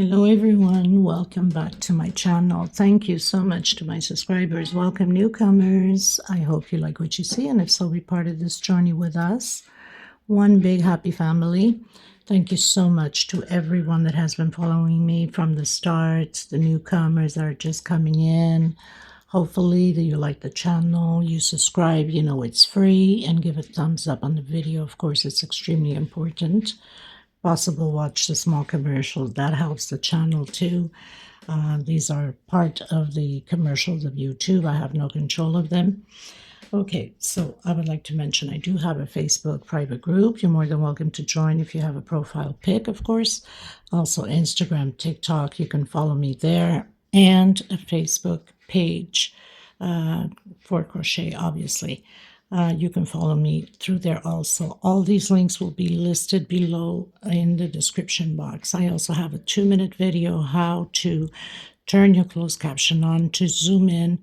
Hello everyone, welcome back to my channel. Thank you so much to my subscribers. Welcome newcomers. I hope you like what you see, and if so, be part of this journey with us. One big happy family. Thank you so much to everyone that has been following me from the start, the newcomers that are just coming in. Hopefully that you like the channel, you subscribe, you know it's free, and give a thumbs up on the video. Of course, it's extremely important. Possible watch the small commercials, that helps the channel too. These are part of the commercials of YouTube. I have no control of them. Okay, so I would like to mention I do have a Facebook private group. You're more than welcome to join if you have a profile pic, of course. Also Instagram, TikTok, you can follow me there, and a Facebook page for crochet, obviously. You can follow me through there also. All these links will be listed below in the description box. I also have a 2-minute video how to turn your closed caption on to zoom in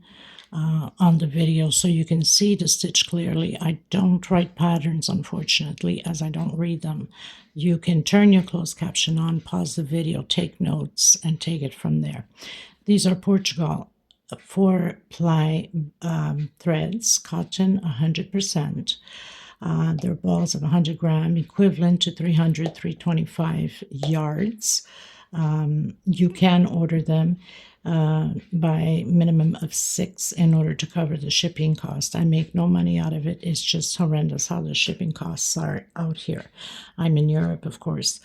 on the video so you can see the stitch clearly. I don't write patterns, unfortunately, as I don't read them. You can turn your closed caption on, pause the video, take notes, and take it from there. These are Portugal 4-ply threads, cotton 100%. They're balls of 100 gram, equivalent to 325 yards. You can order them by minimum of 6 in order to cover the shipping cost. I make no money out of it. It's just horrendous how the shipping costs are out here. I'm in Europe, of course.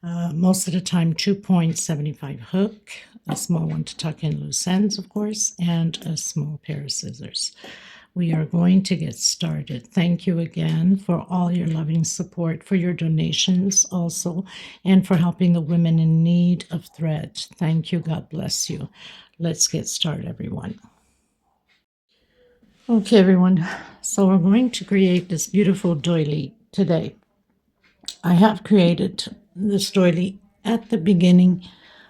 Most of the time 2.75 hook, a small one to tuck in loose ends, of course, and a small pair of scissors. We are going to get started. Thank you again for all your loving support, for your donations also, and for helping the women in need of thread. Thank you. God bless you. Let's get started, everyone. Okay, everyone. So we're going to create this beautiful doily today. I have created this doily at the beginning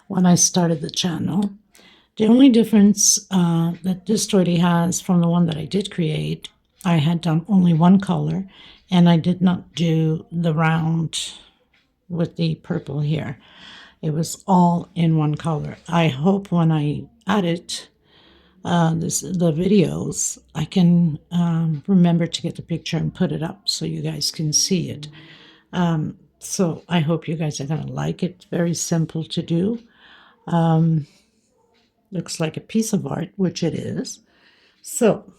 when I started the channel. The only difference that this doily has from the one that I did create, I had done only one color, and I did not do the round with the purple here. It was all in one color. I hope when I edit the videos, I can remember to get the picture and put it up so you guys can see it. So I hope you guys are going to like it. Very simple to do. Looks like a piece of art, which it is. So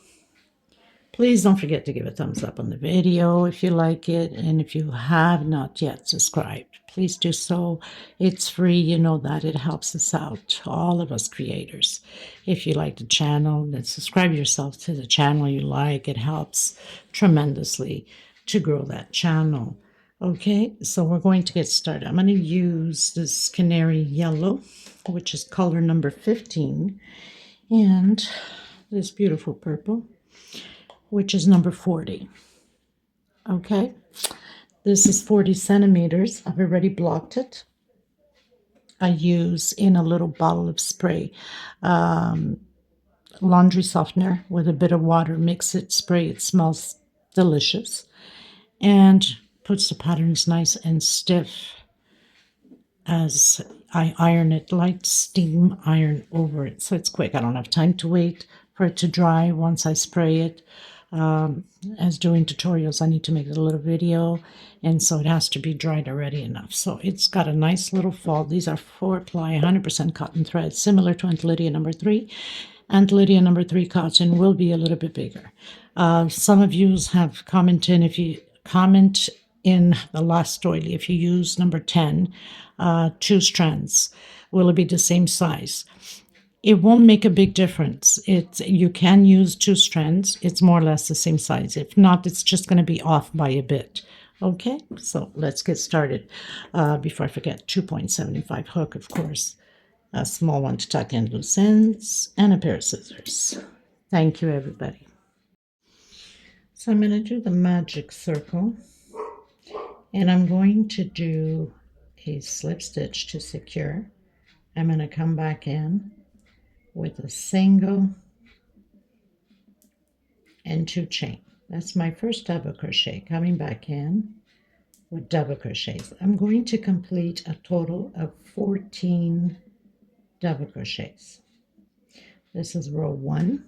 please don't forget to give a thumbs up on the video if you like it. And if you have not yet subscribed, please do so. It's free. You know that. It helps us out, all of us creators. If you like the channel, then subscribe yourself to the channel you like. It helps tremendously to grow that channel. Okay, so we're going to get started. I'm going to use this canary yellow, which is color number 15, and this beautiful purple, which is number 40. Okay, this is 40 centimeters. I've already blocked it. I use in a little bottle of spray, laundry softener with a bit of water, mix it, spray it, smells delicious, and puts the patterns nice and stiff as I iron it, light steam iron over it. So it's quick. I don't have time to wait for it to dry once I spray it. As doing tutorials, I need to make a little video, and so it has to be dried already enough. So it's got a nice little fold. These are 4-ply 100% cotton thread, similar to Aunt Lydia number 3. Aunt Lydia number 3 cotton will be a little bit bigger. Some of you have commented, if you comment in the last doily, if you use number 10, 2 strands, will it be the same size? It won't make a big difference. You can use 2 strands. It's more or less the same size. If not, it's just going to be off by a bit. Okay, so let's get started. Before I forget, 2.75 hook, of course, a small one to tuck in loose ends, and a pair of scissors. Thank you, everybody. So I'm going to do the magic circle, and I'm going to do a slip stitch to secure. I'm going to come back in with a single and 2 chain. That's my first double crochet. Coming back in with double crochets. I'm going to complete a total of 14 double crochets. This is row 1.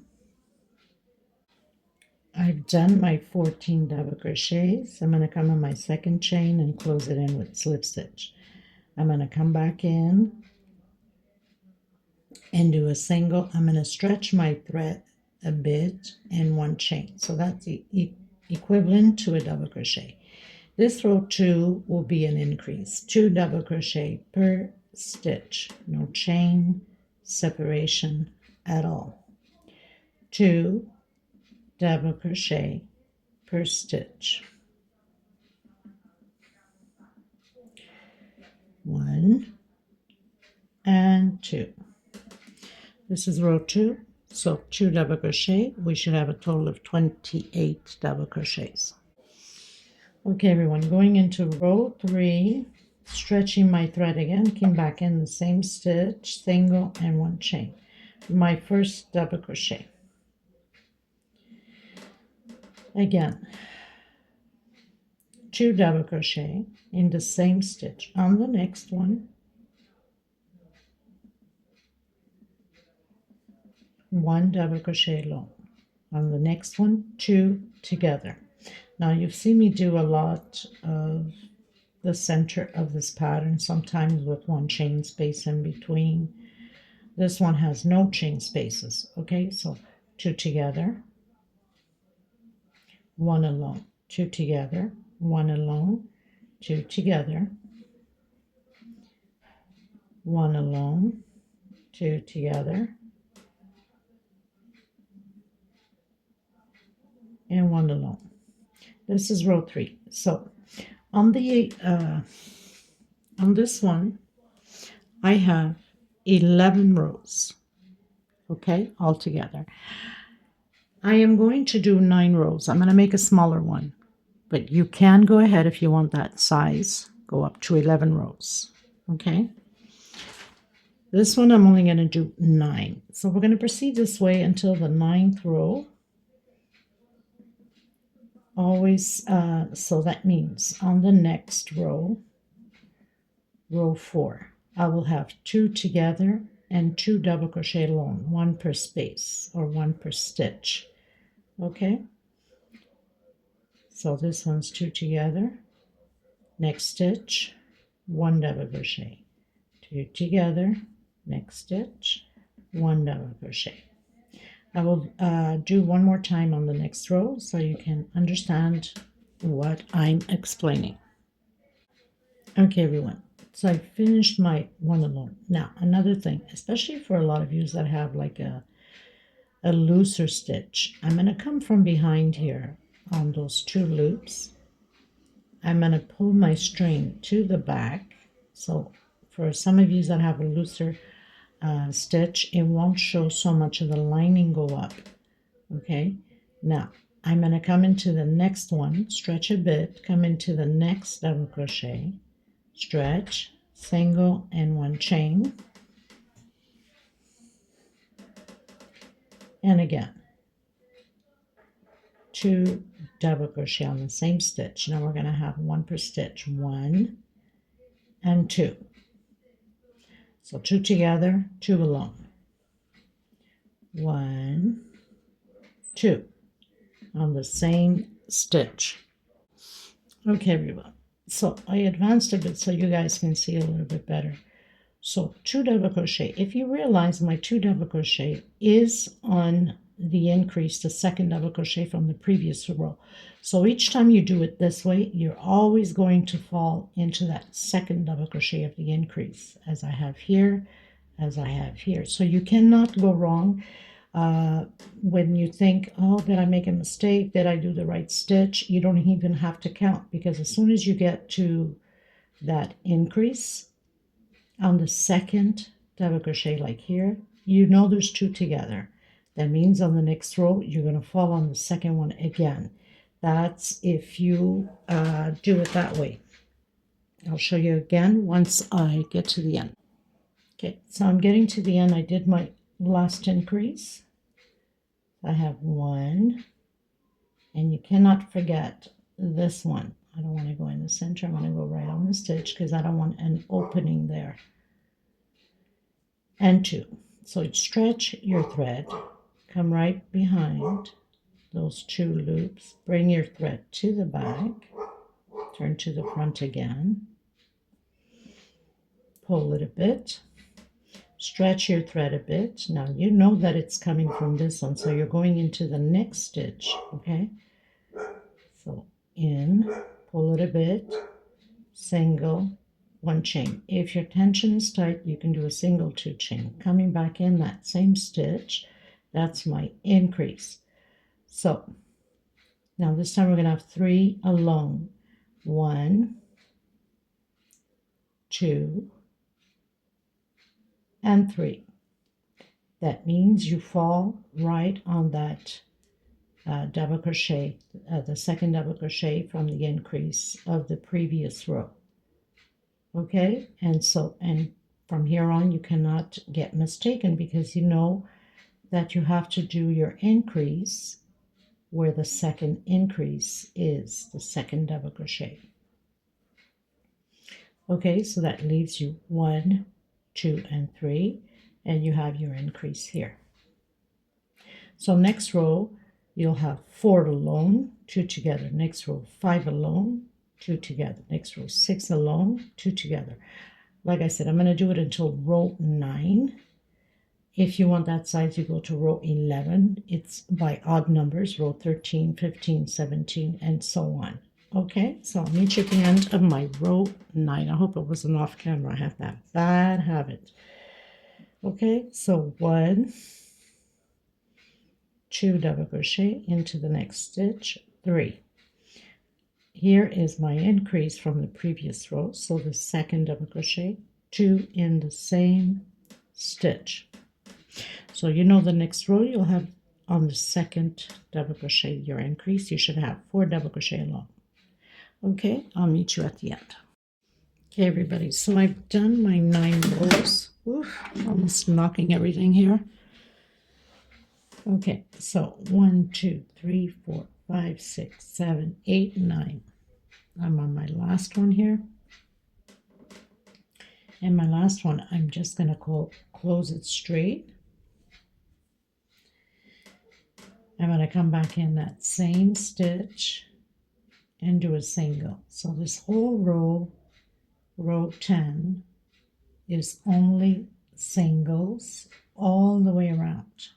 I've done my 14 double crochets. I'm going to come on my second chain and close it in with slip stitch. I'm going to come back in and do a single. I'm going to stretch my thread a bit in one chain. So that's the equivalent to a double crochet. This row 2 will be an increase. 2 double crochet per stitch. No chain separation at all. 2 double crochet per stitch. 1 and 2. This is row 2, so 2 double crochet. We should have a total of 28 double crochets. Okay, everyone, going into row 3, stretching my thread again, came back in the same stitch, single and 1 chain. My first double crochet. Again, 2 double crochet in the same stitch. On the next one, 1 double crochet long. On the next one, 2 together. Now you've seen me do a lot of the center of this pattern, sometimes with 1 chain space in between. This one has no chain spaces. Okay, so 2 together, 1 alone, 2 together, 1 alone, 2 together, 1 alone, 2 together, and 1 alone. This is row 3. So on the on this one, I have 11 rows. Okay, all together. I am going to do 9 rows. I'm going to make a smaller one, but you can go ahead if you want that size. Go up to 11 rows. Okay. This one I'm only going to do 9. So we're going to proceed this way until the 9th row. Always, so that means on the next row, row 4, I will have 2 together and 2 double crochet alone, 1 per space or 1 per stitch. Okay, so this one's 2 together, next stitch, 1 double crochet, 2 together, next stitch, 1 double crochet. I will do one more time on the next row so you can understand what I'm explaining. Okay, everyone. So I finished my 1 alone. Now, another thing, especially for a lot of you that have like a looser stitch, I'm going to come from behind here on those 2 loops. I'm going to pull my string to the back. So for some of you that have a looser stitch, it won't show so much of the lining go up. Okay, now I'm going to come into the next one, stretch a bit, come into the next double crochet, stretch, single and 1 chain, and again 2 double crochet on the same stitch. Now we're going to have 1 per stitch, 1 and 2. So 2 together, 2 alone. 1, 2 on the same stitch. Okay, everyone. So I advanced a bit so you guys can see a little bit better. So 2 double crochet. If you realize my 2 double crochet is on the increase, the second double crochet from the previous row. So each time you do it this way, you're always going to fall into that second double crochet of the increase, as I have here, as I have here. So you cannot go wrong when you think, oh, did I make a mistake? Did I do the right stitch? You don't even have to count, because as soon as you get to that increase on the second double crochet, like here, you know there's 2 together. That means on the next row, you're going to fall on the second one again. That's if you do it that way. I'll show you again once I get to the end. Okay, so I'm getting to the end. I did my last increase. I have 1, and you cannot forget this one. I don't don't want to go in the center. I'm going to go right on the stitch because I don't want an opening there. And 2. So stretch your thread, come right behind those 2 loops, bring your thread to the back, turn to the front again, pull it a bit, stretch your thread a bit. Now you know that it's coming from this one, so you're going into the next stitch, okay? So in, pull it a bit, single, 1 chain. If your tension is tight, you can do a single 2 chain. Coming back in that same stitch, that's my increase. So now this time we're going to have 3 alone. 1, 2, and 3. That means you fall right on that double crochet, the second double crochet from the increase of the previous row. Okay, and from here on you cannot get mistaken, because you know that you have to do your increase where the second increase is, the second double crochet. Okay, so that leaves you 1, 2, and 3, and you have your increase here. So next row you'll have 4 alone, 2 together. Next row 5 alone, 2 together. Next row 6 alone, 2 together. Like I said, I'm going to do it until row 9. If you want that size, you go to row 11. It's by odd numbers, row 13, 15, 17, and so on. Okay, so I'll meet you at the end of my row 9. I hope it wasn't off camera. I have that bad habit. Okay, so 1, 2 double crochet into the next stitch, 3. Here is my increase from the previous row, so the second double crochet, 2 in the same stitch. So you know the next row you'll have on the second double crochet your increase. You should have 4 double crochet along. Okay, I'll meet you at the end. Okay, everybody, so I've done my 9 rows. Oof, almost knocking everything here. Okay, so 1, 2, 3, 4, 5, 6, 7, 8, 9. I'm on my last one here. And my last one, I'm just going to close it straight. I'm going to come back in that same stitch and do a single. So this whole row, row 10, is only singles all the way around.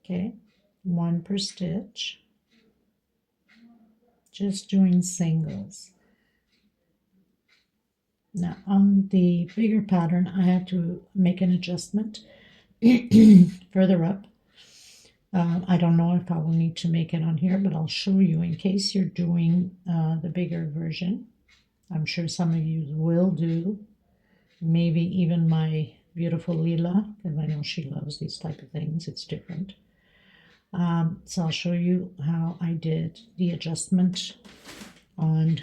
Okay, 1 per stitch, just doing singles. Now on the bigger pattern, I had to make an adjustment further up. I don't know if I will need to make it on here, but I'll show you in case you're doing the bigger version. I'm sure some of you will do, maybe even my beautiful Leela, because I know she loves these type of things. It's different. So I'll show you how I did the adjustment on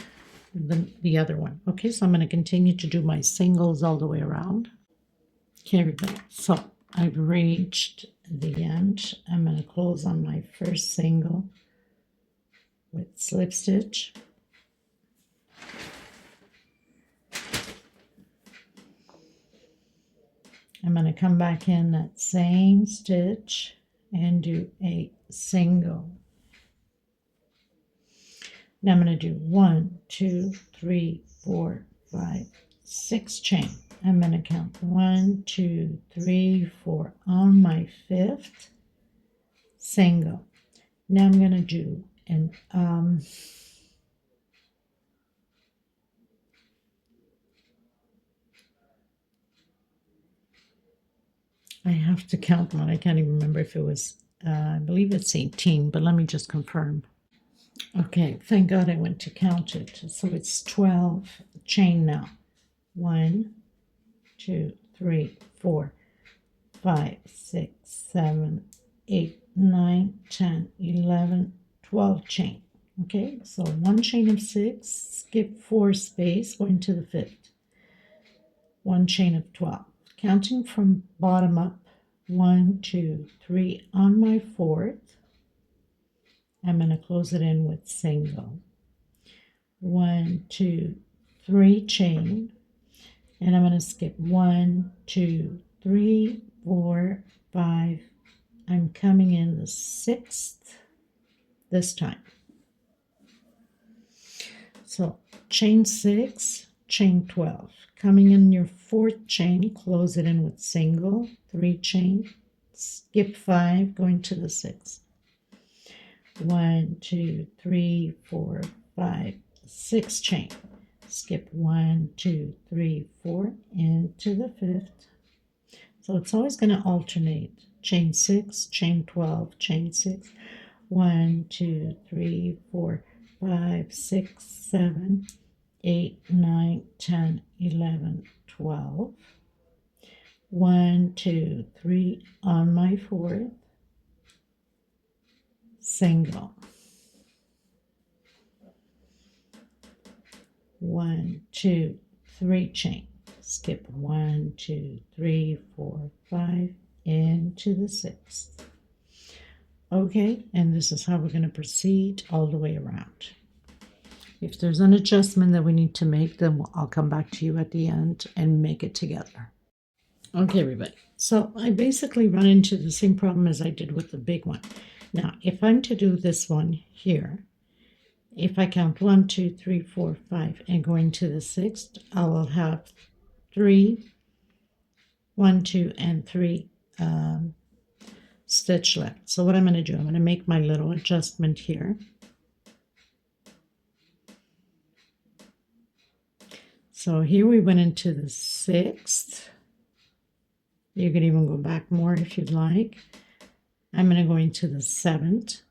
the other one. Okay, so I'm going to continue to do my singles all the way around. Okay, everybody, so I've reached the end. I'm going to close on my first single with slip stitch. I'm going to come back in that same stitch and do a single. Now I'm going to do 1, 2, 3, 4, 5, 6 chain. I'm going to count 1, 2, 3, 4 on my 5th single. Now I'm going to do an I have to count one. I can't even remember if it was, I believe it's 18, but let me just confirm. Okay, thank God I went to count it. So it's 12 chain now. 1, 2, 3, 4, 5, 6, 7, 8, 9, 10, 11, 12 chain. Okay, so 1 chain of 6, skip 4 space, go into the 5th. 1 chain of 12. Counting from bottom up, 1, 2, 3 on my 4th, I'm going to close it in with single. 1, 2, 3 chain, and I'm going to skip 1, 2, 3, 4, 5. I'm coming in the 6th this time. So chain 6, chain 12. Coming in your 4th chain, close it in with single, 3 chain, skip 5, going to the 6th. 1, 2, 3, 4, 5, 6 chain. Skip 1, 2, 3, 4 into the 5th. So it's always going to alternate. Chain 6, chain 12, chain 6. 1, 2, 3, 4, 5, 6, 7, 8, 9, 10, 11, 12. 1, 2, 3 on my 4th. Single. 1, 2, 3 chain. Skip 1, 2, 3, 4, 5 into the 6th. Okay, and this is how we're going to proceed all the way around. If there's an adjustment that we need to make, then I'll come back to you at the end and make it together. Okay, everybody. So I basically run into the same problem as I did with the big one. Now, if I'm to do this one here, if I count 1, 2, 3, 4, 5, and going to the 6th, I will have 3, 1, 2, and 3 stitch left. So what I'm going to do, I'm going to make my little adjustment here. So here we went into the 6th. You could even go back more if you'd like. I'm going to go into the 7th.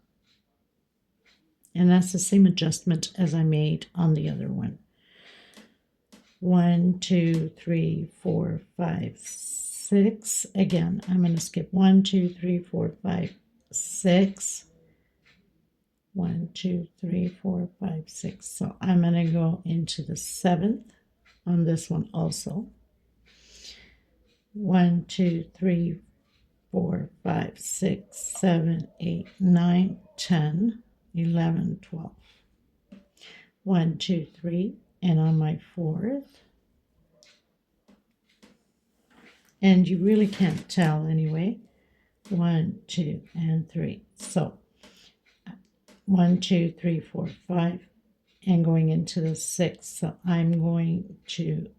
And that's the same adjustment as I made on the other one. 1, 2, 3, 4, 5, 6. Again, I'm going to skip 1, 2, 3, 4, 5, 6. 1, 2, 3, 4, 5, 6. So I'm going to go into the 7th on this one also. 1, 2, 3, 4, 5, 6, 7, 8, 9, 10, 11, 12. 1, 2, 3, and on my 4th. And you really can't tell anyway. 1, 2, and 3. So 1, 2, 3, 4, 5, and going into the 6th. So I'm going to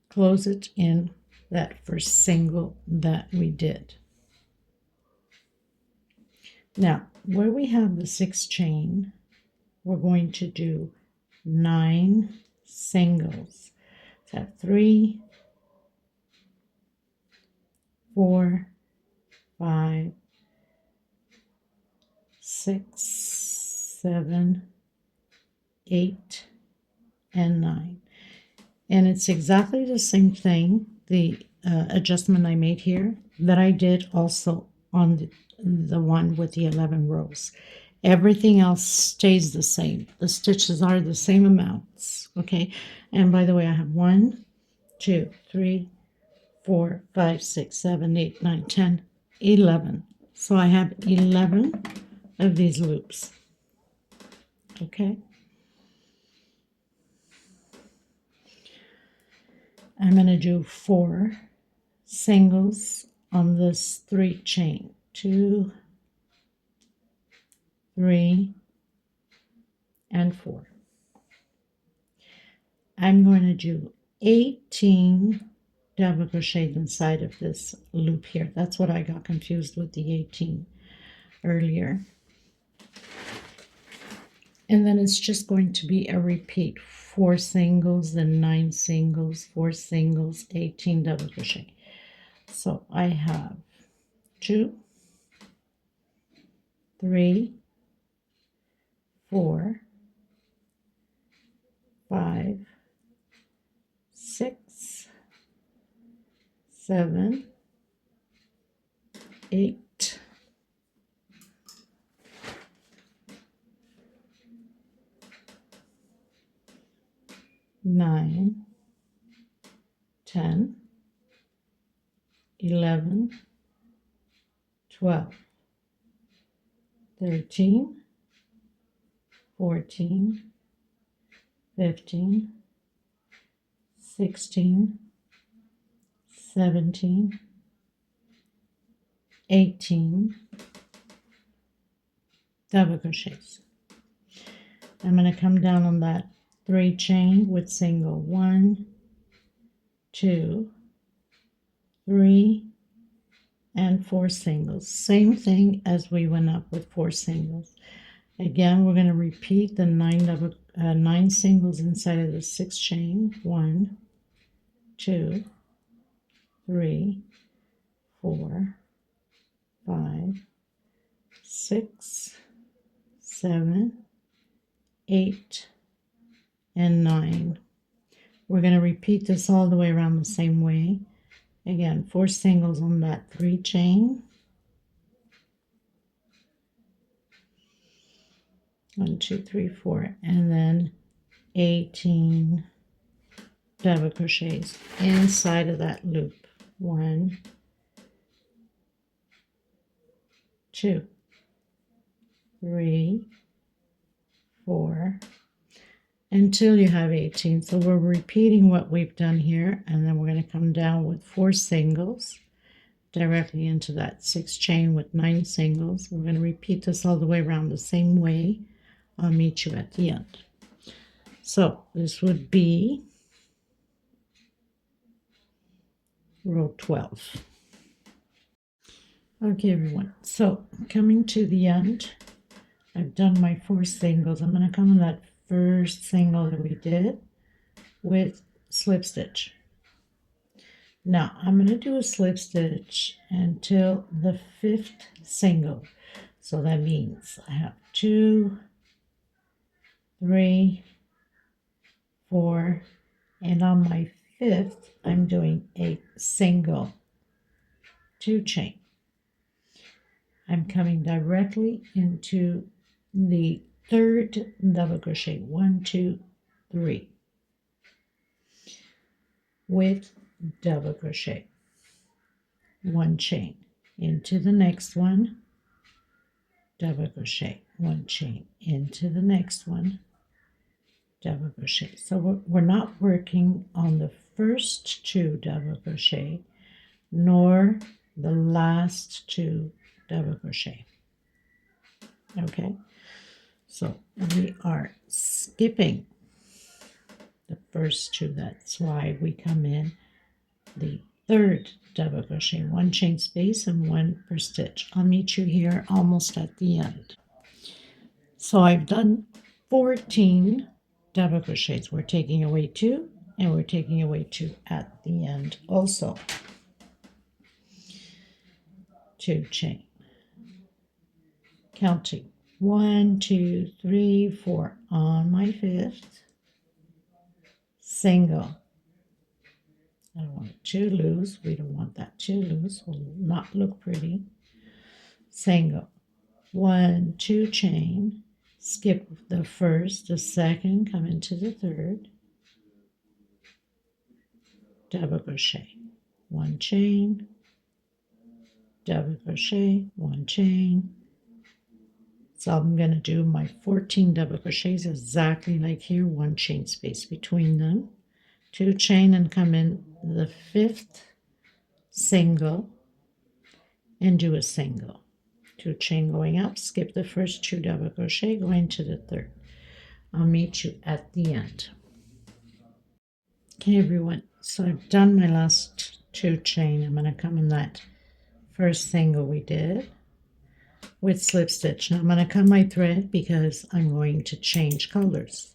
close it in that first single that we did. Now, where we have the 6th chain, we're going to do 9 singles. So 3, 4, 5, 6, 7, 8, and 9. And it's exactly the same thing, the adjustment I made here, that I did also on the one with the 11 rows. Everything else stays the same. The stitches are the same amounts, okay? And by the way, I have 1, 2, 3, 4, 5, 6, 7, 8, 9, 10, 11. So I have 11 of these loops, okay? I'm going to do 4 singles on this 3 chain. 2, 3, and 4. I'm going to do 18 double crochets inside of this loop here. That's what I got confused with the 18 earlier. And then it's just going to be a repeat. 4 singles, then 9 singles, 4 singles, 18 double crochet. So I have 2, 3, 4, 5, 6, 7, 8, 9, 10, 11, 12, 13, 14, 15, 16, 17, 18 double crochets. I'm going to come down on that 3 chain with single 1, 2, 3, and 4 singles. Same thing as we went up with 4 singles. Again, we're going to repeat the 9 singles inside of the 6 chain. 1, 2, 3, 4, 5, 6, 7, 8, and 9. We're going to repeat this all the way around the same way. Again, 4 singles on that 3 chain. 1, 2, 3, 4, and then 18 double crochets inside of that loop. 1, 2, 3, 4, until you have 18. So we're repeating what we've done here, and then we're going to come down with 4 singles directly into that 6 chain with 9 singles. We're going to repeat this all the way around the same way. I'll meet you at the end. So this would be row 12. Okay, everyone, so coming to the end, I've done my 4 singles. I'm going to come on that first single that we did with slip stitch. Now I'm going to do a slip stitch until the 5th single. So that means I have 2, 3, 4, and on my 5th I'm doing a single 2 chain. I'm coming directly into the 3rd double crochet. 1, 2, 3 with double crochet, 1 chain into the next one, double crochet, 1 chain into the next one, double crochet. So we're not working on the first 2 double crochet nor the last 2 double crochet. Okay, so we are skipping the first 2. That's why we come in the 3rd double crochet, 1 chain space and 1 per stitch. I'll meet you here almost at the end. So I've done 14 double crochets. We're taking away 2 and we're taking away 2 at the end also. 2 chain, counting 1, 2, 3, 4 on my 5th single. I don't want it too loose. We don't want that too loose. Will not look pretty. Single, 1, 2 chain, skip the 1st, the 2nd, come into the 3rd, double crochet, 1 chain, double crochet, 1 chain. So I'm going to do my 14 double crochets exactly like here, 1 chain space between them, 2 chain, and come in the 5th single and do a single, 2 chain going up, skip the first 2 double crochet, going to the 3rd. I'll meet you at the end. Okay, everyone, so I've done my last 2 chain. I'm going to come in that first single we did with slip stitch. Now I'm going to cut my thread because I'm going to change colors.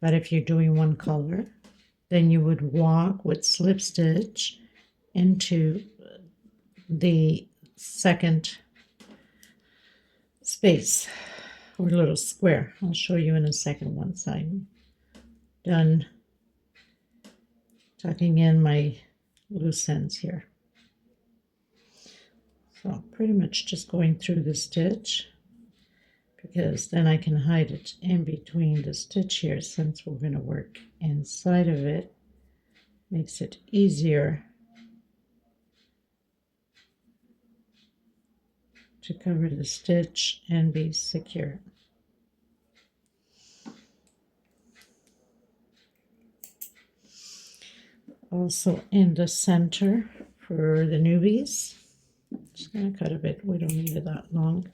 But if you're doing one color, then you would walk with slip stitch into the 2nd space or little square. I'll show you in a second once I'm done tucking in my loose ends here. So pretty much just going through the stitch, because then I can hide it in between the stitch here, since we're going to work inside of it. Makes it easier to cover the stitch and be secure. Also in the center for the newbies, just going to cut a bit, we don't need it that long.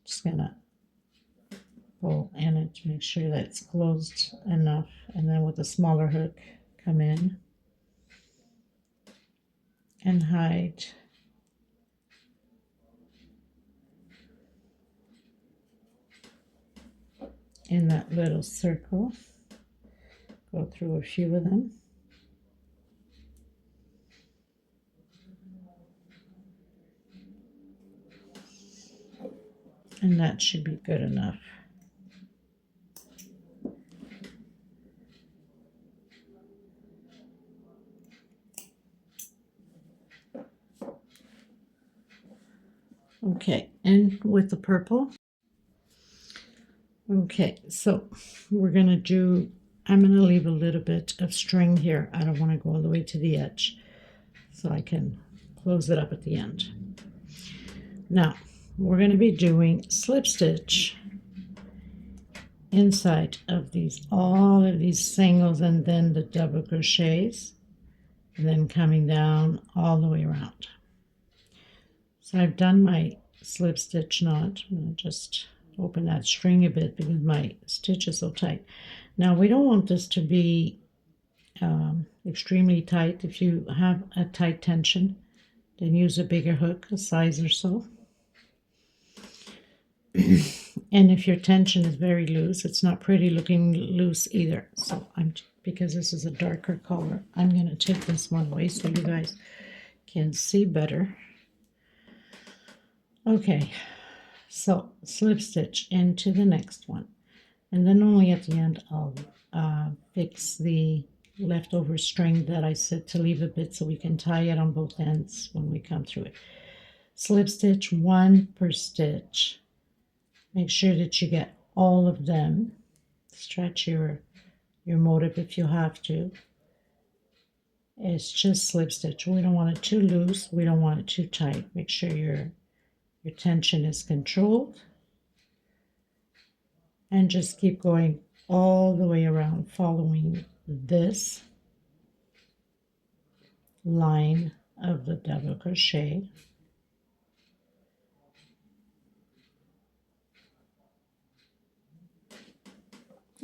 Just going to pull in it to make sure that it's closed enough, and then with a smaller hook come in and hide in that little circle. Go through a few of them. And that should be good enough. Okay, and with the purple. Okay, so we're going to do, I'm going to leave a little bit of string here. I don't want to go all the way to the edge, so I can close it up at the end. Now, we're going to be doing slip stitch inside of these, all of these singles, and then the double crochets, and then coming down all the way around. So I've done my slip stitch knot. I'm going to just open that string a bit because my stitch is so tight. Now we don't want this to be extremely tight. If you have a tight tension, then use a bigger hook, a size or so. And if your tension is very loose, it's not pretty looking loose either. So because this is a darker color, I'm going to take this one away so you guys can see better. Okay, so slip stitch into the next one, and then only at the end I'll fix the leftover string that I said to leave a bit so we can tie it on both ends when we come through it. Slip stitch 1 per stitch. Make sure that you get all of them. Stretch your motif if you have to. It's just slip stitch. We don't want it too loose. We don't want it too tight. Make sure your tension is controlled. And just keep going all the way around, following this line of the double crochet.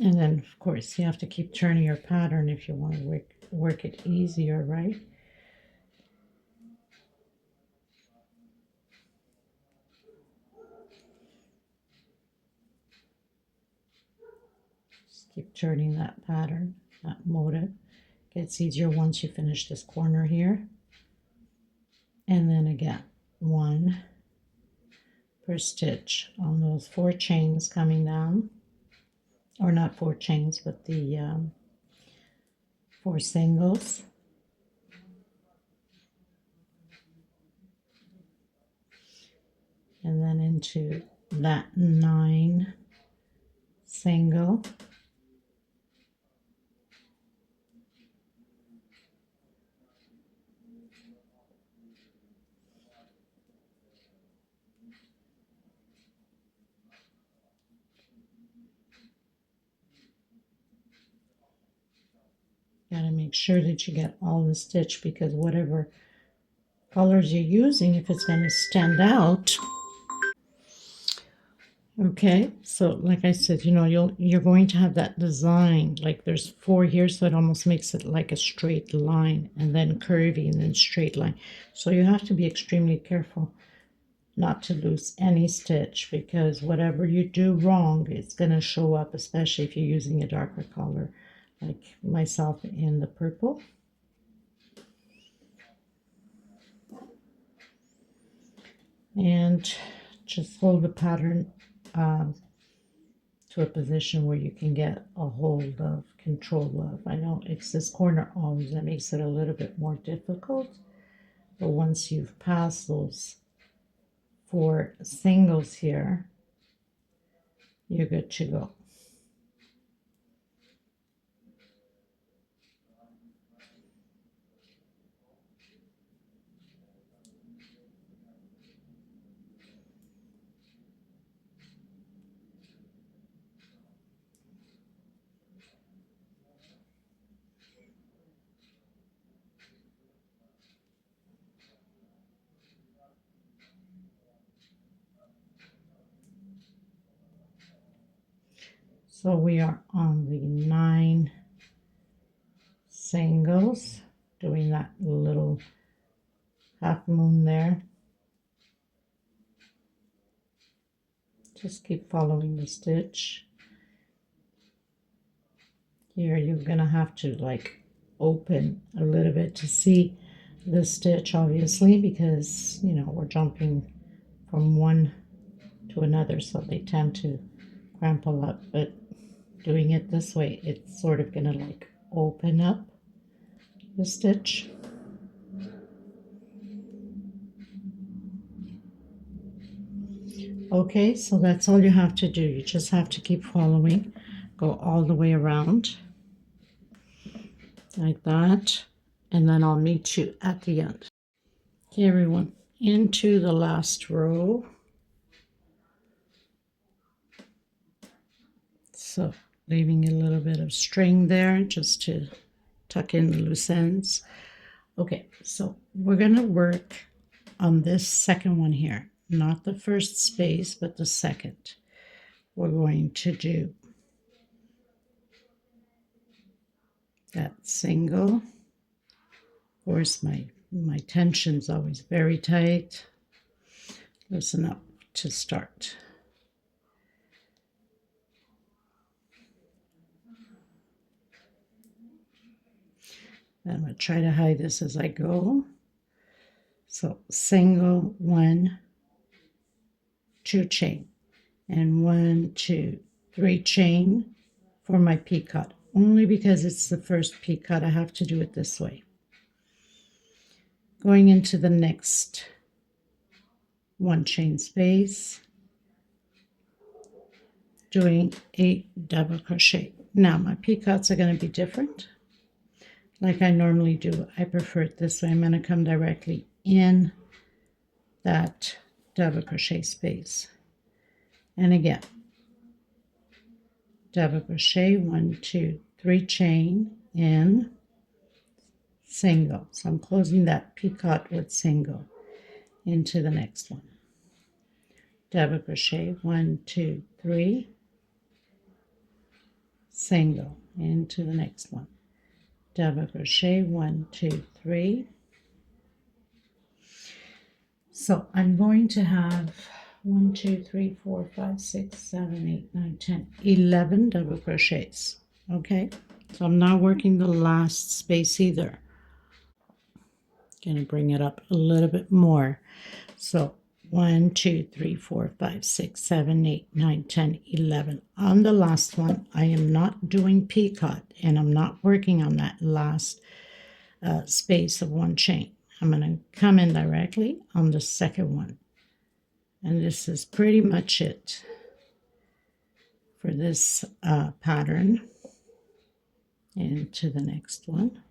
And then, of course, you have to keep turning your pattern if you want to work it easier, right? Just keep turning that pattern, that motif. Gets easier once you finish this corner here. And then again, 1 per stitch on those 4 chains coming down. Or not 4 chains, but the 4 singles. And then into that 9 single. Got to make sure that you get all the stitch, because whatever colors you're using, if it's going to stand out. Okay, so like I said, you know, you're going to have that design, like there's 4 here, so it almost makes it like a straight line, and then curvy, and then straight line. So you have to be extremely careful not to lose any stitch, because whatever you do wrong, it's going to show up, especially if you're using a darker color like myself in the purple. And just hold the pattern to a position where you can get a hold of, control of. I know it's this corner always that makes it a little bit more difficult, but once you've passed those 4 singles here, you're good to go. So we are on the 9 singles, doing that little half moon there. Just keep following the stitch. Here you're gonna have to like open a little bit to see the stitch, obviously, because you know we're jumping from one to another, so they tend to crumple up. But doing it this way, it's sort of gonna like open up the stitch. Okay, so that's all you have to do. You just have to keep following, go all the way around like that, and then I'll meet you at the end. Okay, everyone, into the last row. So leaving a little bit of string there just to tuck in the loose ends. Okay, so we're going to work on this second one here, not the first space, but the second. We're going to do that single. Of course, my tension's always very tight. Listen up to start. I'm going to try to hide this as I go. So single, 1, 2 chain, and 1, 2, 3 chain for my picot. Only because it's the first picot, I have to do it this way. Going into the next 1 chain space, doing 8 double crochet. Now my picots are going to be different. Like I normally do, I prefer it this way. I'm going to come directly in that double crochet space. And again, double crochet, 1, 2, 3 chain in, single. So I'm closing that picot with single into the next one. Double crochet, 1, 2, 3, single into the next one. Double crochet, 1, 2, 3. So I'm going to have 1, 2, 3, 4, 5, 6, 7, 8, 9, 10, 11 double crochets. Okay, so I'm not working the last space either. Gonna bring it up a little bit more. So 1, 2, 3, 4, 5, 6, 7, 8, 9, 10, 11. On the last one, I am not doing picot, and I'm not working on that last space of 1 chain. I'm going to come in directly on the second one. And this is pretty much it for this pattern. Into the next one.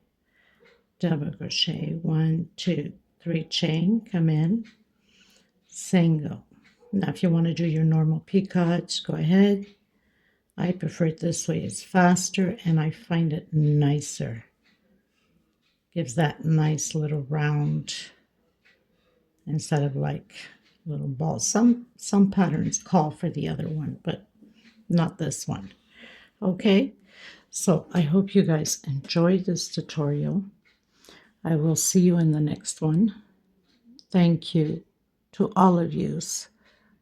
Double crochet, 1, 2, 3 chain, come in, single. Now if you want to do your normal picot, go ahead. I prefer it this way. It's faster and I find it nicer. Gives that nice little round instead of like little balls. Some patterns call for the other one, but not this one. Okay, so I hope you guys enjoyed this tutorial. I will see you in the next one. Thank you to all of you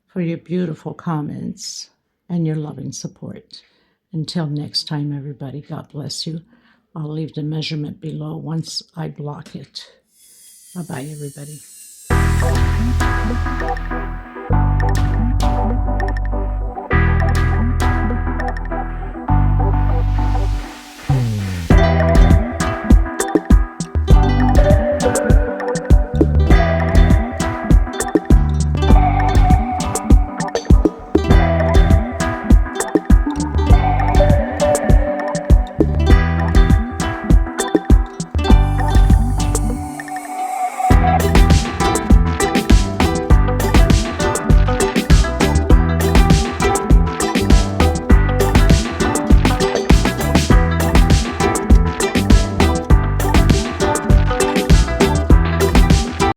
for your beautiful comments and your loving support. Until next time, everybody, God bless you. I'll leave the measurement below once I block it. Bye-bye, everybody.